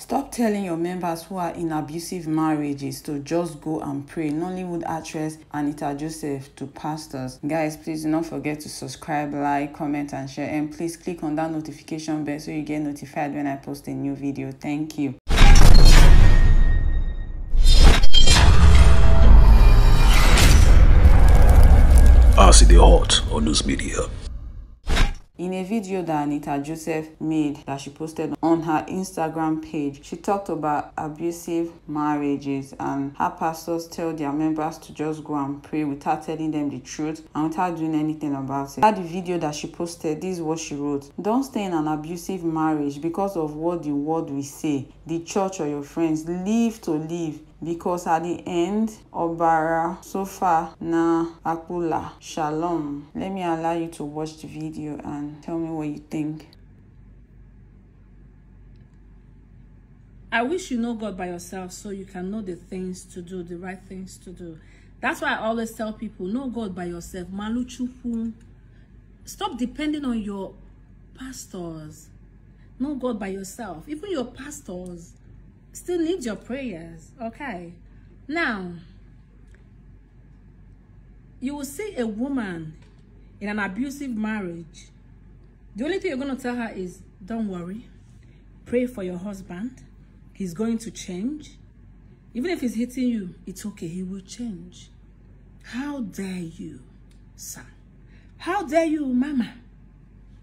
Stop telling your members who are in abusive marriages to just go and pray. Nollywood actress Anita Joseph to pastors. Guys, please do not forget to subscribe, like, comment, and share. And please click on that notification bell so you get notified when I post a new video. Thank you. Abusive Hot on News Media. In a video that Anita Joseph made that she posted on her Instagram page, she talked about abusive marriages and how pastors tell their members to just go and pray without telling them the truth and without doing anything about it. At the video that she posted, this is what she wrote. Don't stay in an abusive marriage because of what the world will say, the church or your friends. Live to live. Because at the end, Obara, Sofa, Na, Akula, Shalom. Let me allow you to watch the video and tell me what you think. I wish you know God by yourself so you can know the things to do, the right things to do. That's why I always tell people, know God by yourself. Maluchufu. Stop depending on your pastors. Know God by yourself. Even your pastors still need your prayers. Okay, now you will see a woman in an abusive marriage. The only thing you're going to tell her is, don't worry, pray for your husband, he's going to change. Even if he's hitting you, it's okay, he will change. How dare you, sir? How dare you, mama?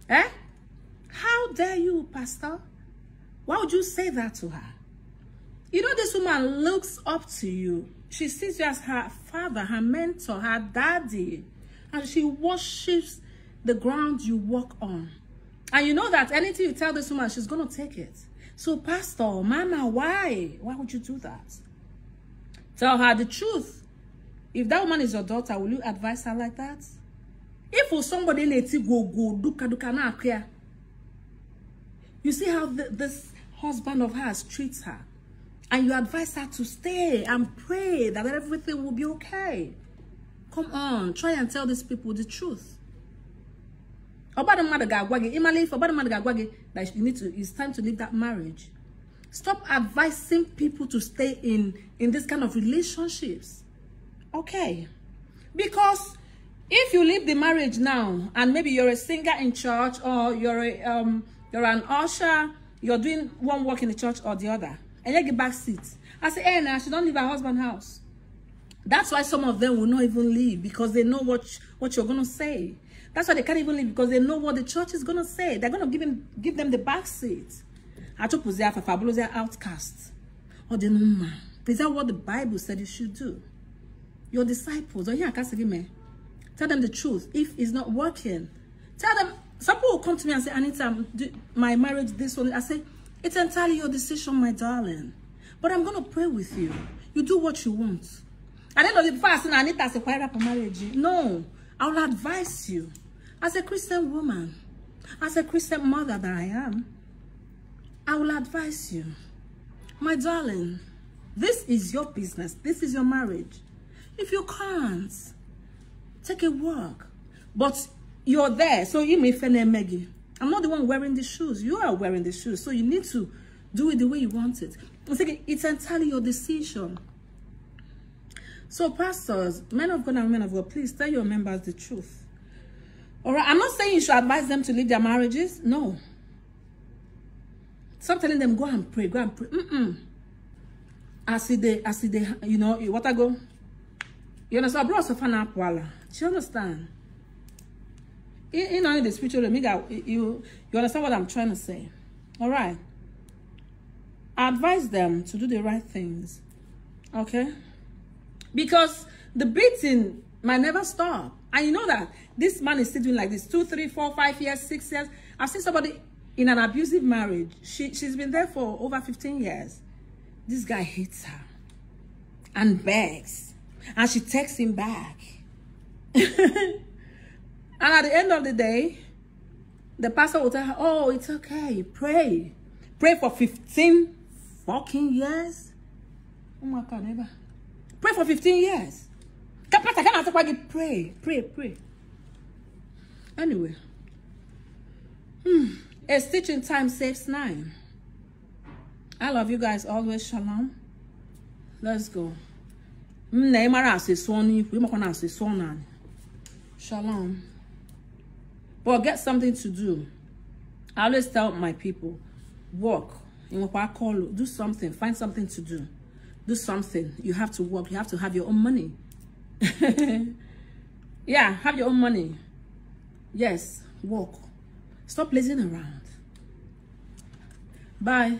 How dare you, pastor? Why would you say that to her? You know, this woman looks up to you. She sees you as her father, her mentor, her daddy. And she worships the ground you walk on. And you know that anything you tell this woman, she's going to take it. So, pastor, mama, why? Why would you do that? Tell her the truth. If that woman is your daughter, will you advise her like that? If for somebody in it, you see how this husband of hers treats her. And you advise her to stay and pray that everything will be okay. Come on, try and tell these people the truth. That you need to, it's time to leave that marriage. Stop advising people to stay in this kind of relationships. Okay. Because if you leave the marriage now, and maybe you're a singer in church, or you're an usher, you're doing one work in the church or the other, and you get back seats. I say, hey, now she don't leave her husband's house. That's why some of them will not even leave, because they know what you're gonna say. That's why they can't even leave, because they know what the church is gonna say. They're gonna give them the back seat. I told they are fabulous, they're outcasts. Or they know, is that what the Bible said you should do? Your disciples, or yeah, tell them the truth. If it's not working, tell them. Some people will come to me and say, Anita, my marriage, this one. I say, it's entirely your decision, my darling. But I'm going to pray with you. You do what you want. And then before I say, Anita, say, quiet up a marriage. No, I will advise you. As a Christian woman, as a Christian mother that I am, I will advise you. My darling, this is your business. This is your marriage. If you can't, take a walk. But you're there, so you may feel Maggie. I'm not the one wearing the shoes. You are wearing the shoes. So you need to do it the way you want it. It's entirely your decision. So pastors, men of God and women of God, please tell your members the truth. All right, I'm not saying you should advise them to leave their marriages. No. Stop telling them, go and pray, go and pray. I see they, you know, what I go. You understand? Do you understand? You know, in the spiritual realm, you understand what I'm trying to say. All right. I advise them to do the right things. Okay? Because the beating might never stop. And you know that this man is still doing like this 2, 3, 4, 5 years, 6 years. I've seen somebody in an abusive marriage. She's been there for over 15 years. This guy hates her and begs. And she texts him back. And at the end of the day, the pastor will tell her, oh, it's okay, pray. Pray for 15 fucking years. Oh my God, never. Pray for 15 years. Pray. Anyway. A stitch in time saves 9. I love you guys always. Shalom. Let's go. Shalom. But get something to do. I always tell my people, work. Do something. Find something to do. Do something. You have to work. You have to have your own money. Yeah, have your own money. Yes, work. Stop lazing around. Bye.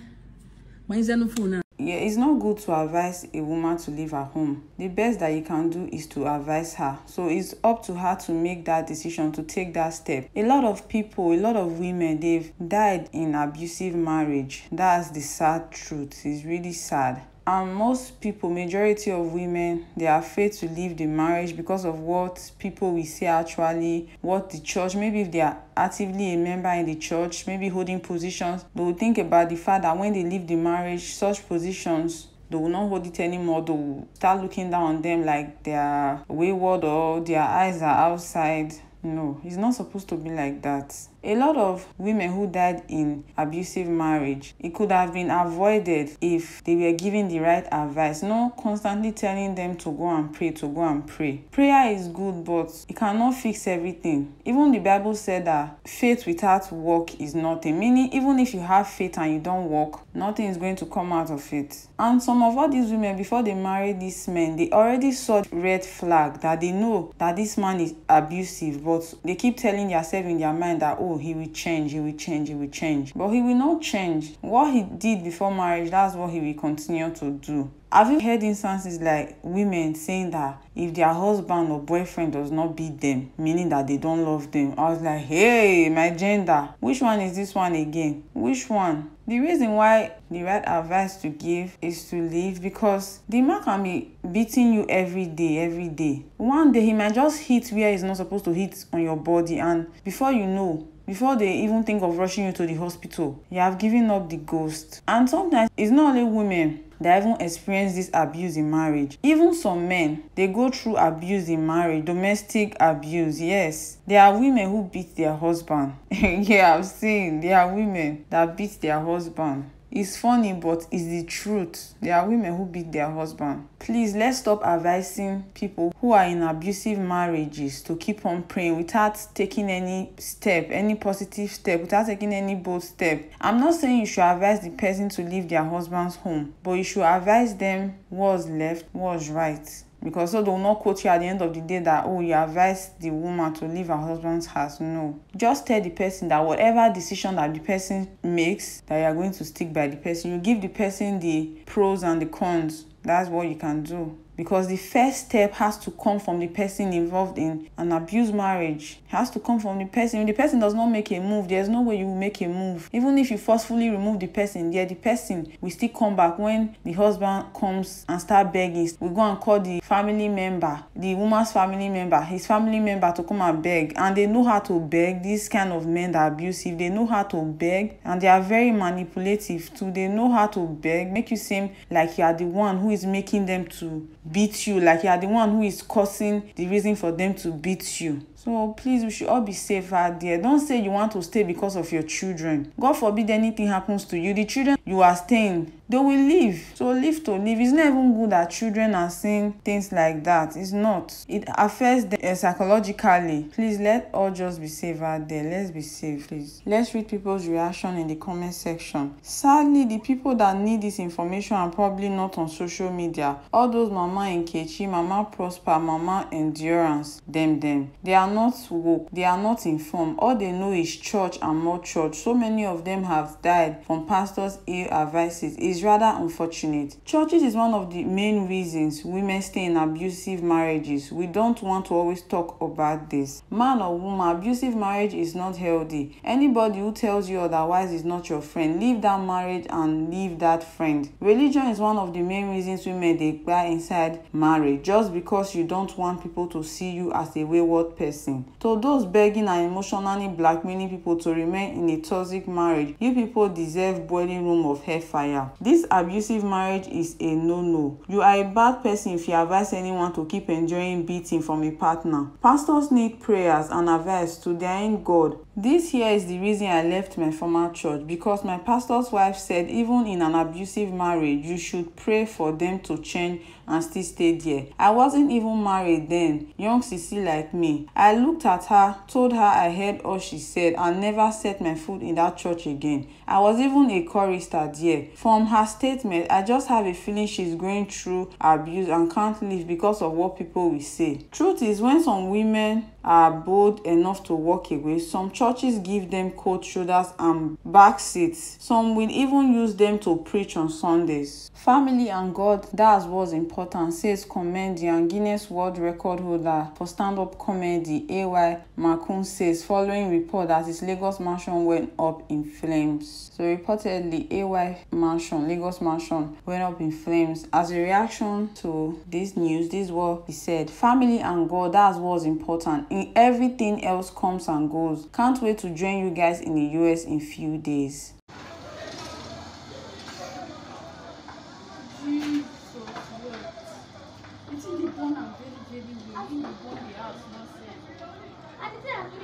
Yeah, it's not good to advise a woman to leave her home. The best that you can do is to advise her. So it's up to her to make that decision, to take that step. A lot of people, a lot of women, they've died in abusive marriage. That's the sad truth. It's really sad. And most people, majority of women, they are afraid to leave the marriage because of what people will say actually, what the church, maybe if they are actively a member in the church, maybe holding positions, they will think about the fact that when they leave the marriage, such positions, they will not hold it anymore. They will start looking down on them like they are wayward or their eyes are outside. No, it's not supposed to be like that. A lot of women who died in abusive marriage, it could have been avoided if they were given the right advice, not constantly telling them to go and pray, to go and pray. Prayer is good, but it cannot fix everything. Even the Bible said that faith without work is nothing, meaning even if you have faith and you don't work, nothing is going to come out of it. And some of all these women, before they married these men, they already saw the red flag that they know that this man is abusive, but they keep telling themselves in their mind that, oh, he will change, he will change, he will change. But he will not change. What he did before marriage, that's what he will continue to do. Have you heard instances like women saying that if their husband or boyfriend does not beat them, meaning that they don't love them? I was like, hey, my gender, which one is this one again? Which one? The reason why the right advice to give is to leave, because the man can be beating you every day. One day he might just hit where he's not supposed to hit on your body, and before you know, before they even think of rushing you to the hospital, you have given up the ghost. And sometimes it's not only women that even experience this abuse in marriage. Even some men, they go through abuse in marriage, domestic abuse. Yes, there are women who beat their husband. Yeah, I've seen. There are women that beat their husband. It's funny, but it's the truth. There are women who beat their husband. Please, let's stop advising people who are in abusive marriages to keep on praying without taking any step, any positive step, without taking any bold step. I'm not saying you should advise the person to leave their husband's home, but you should advise them what's left, what's right. Because so they will not quote you at the end of the day that, oh, you advise the woman to leave her husband's house. No. Just tell the person that whatever decision that the person makes, that you are going to stick by the person. You give the person the pros and the cons. That's what you can do. Because the first step has to come from the person involved in an abused marriage. It has to come from the person. If the person does not make a move, there's no way you will make a move. Even if you forcefully remove the person, the person will still come back when the husband comes and start begging. We go and call the family member, the woman's family member, his family member to come and beg. And they know how to beg. These kind of men that are abusive, they know how to beg. And they are very manipulative too. They know how to beg, make you seem like you are the one who is making them to beat you, like you are the one who is causing the reason for them to beat you. So please, we should all be safe out there. Don't say you want to stay because of your children. God forbid anything happens to you. The children you are staying, they will leave. So live to live. It's not even good that children are saying things like that. It's not. It affects them psychologically. Please, let all just be safe out there. Let's be safe, please. Let's read people's reaction in the comment section. Sadly, the people that need this information are probably not on social media. All those Mama Nkechi, Mama Prosper, Mama Endurance, them. They are not woke. They are not informed. All they know is church and more church. So many of them have died from pastors' ill advices. It's rather unfortunate. Churches is one of the main reasons women stay in abusive marriages. We don't want to always talk about this. Man or woman, abusive marriage is not healthy. Anybody who tells you otherwise is not your friend. Leave that marriage and leave that friend. Religion is one of the main reasons women they buy inside marriage, just because you don't want people to see you as a wayward person. To those begging and emotionally blackmailing people to remain in a toxic marriage, you people deserve boiling room of hellfire. This abusive marriage is a no-no. You are a bad person if you advise anyone to keep enjoying beating from a partner. Pastors need prayers and advice to their own God This here is the reason I left my former church, because my pastor's wife said even in an abusive marriage, you should pray for them to change and still stay there. I wasn't even married then, young Sissy like me. I looked at her, told her I heard all she said, and never set my foot in that church again. I was even a chorister there. From her statement, I just have a feeling she's going through abuse and can't live because of what people will say. Truth is, when some women are bold enough to walk away, some churches give them cold shoulders and back seats. Some will even use them to preach on Sundays. Family and God, that's what's important, says comedian, Guinness World Record holder for stand-up comedy, A.Y. Makun says, following report that his Lagos mansion went up in flames. So reportedly, A.Y. mansion, Lagos mansion, went up in flames. As a reaction to this news, this is what he said: family and God, that's what's important. In everything else comes and goes. Can't wait to join you guys in the US in few days.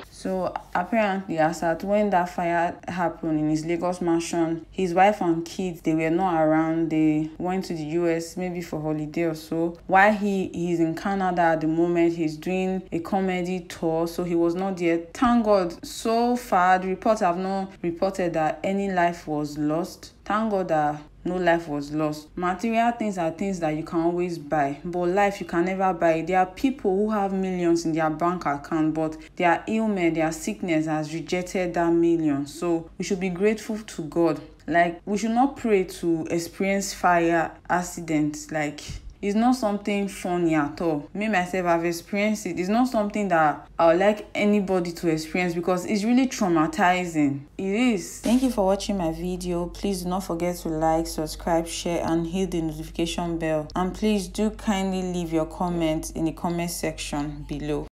So apparently, as at when that fire happened in his Lagos mansion, his wife and kids, they were not around. They went to the US maybe for holiday or so. While he's in Canada at the moment, he's doing a comedy tour, so he was not there. Thank God, so far the reports have not reported that any life was lost. Thank God that no life was lost. Material things are things that you can always buy, but life you can never buy. There are people who have millions in their bank account, but their ailment, their sickness has rejected that million. So we should be grateful to God. Like, we should not pray to experience fire accidents. Like, it's not something funny at all. Me myself, I've experienced it. It's not something that I would like anybody to experience because it's really traumatizing. It is. Thank you for watching my video. Please do not forget to like, subscribe, share, and hit the notification bell. And please do kindly leave your comments in the comment section below.